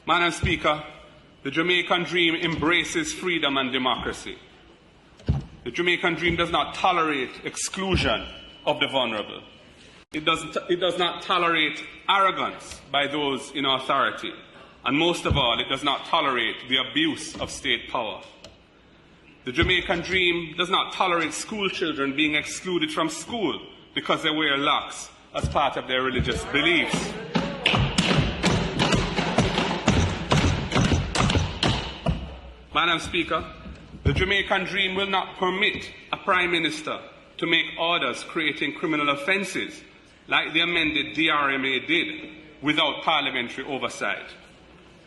Madam Speaker, the Jamaican Dream embraces freedom and democracy. The Jamaican Dream does not tolerate exclusion of the vulnerable. It does not tolerate arrogance by those in authority. And most of all, it does not tolerate the abuse of state power. The Jamaican Dream does not tolerate school children being excluded from school because they wear locks as part of their religious beliefs. Madam Speaker, the Jamaican Dream will not permit a Prime Minister to make orders creating criminal offences like the amended DRMA did without parliamentary oversight.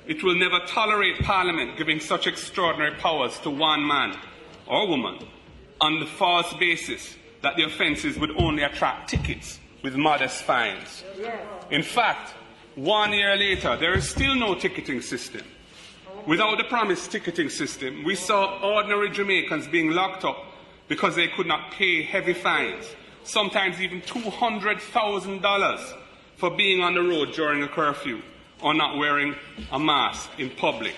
It will never tolerate Parliament giving such extraordinary powers to one man or woman on the false basis that the offences would only attract tickets with modest fines. In fact, 1 year later, there is still no ticketing system. Without the promised ticketing system, we saw ordinary Jamaicans being locked up because they could not pay heavy fines, sometimes even $200,000 for being on the road during a curfew or not wearing a mask in public.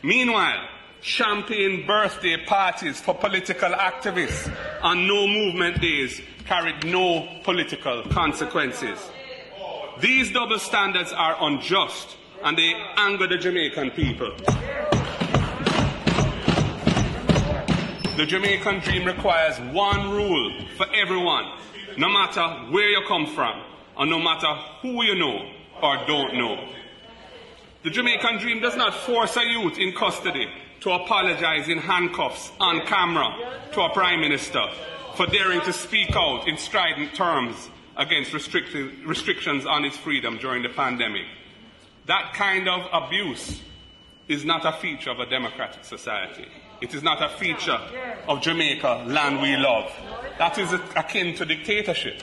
Meanwhile, champagne birthday parties for political activists on no movement days carried no political consequences. These double standards are unjust and they anger the Jamaican people. The Jamaican Dream requires one rule for everyone, no matter where you come from, or no matter who you know or don't know. The Jamaican Dream does not force a youth in custody to apologize in handcuffs on camera to a Prime Minister for daring to speak out in strident terms against restrictions on his freedom during the pandemic. That kind of abuse is not a feature of a democratic society. It is not a feature of Jamaica, land we love. That is akin to dictatorship.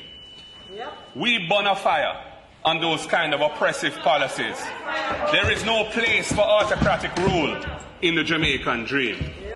We burn a fire on those kind of oppressive policies. There is no place for autocratic rule in the Jamaican Dream.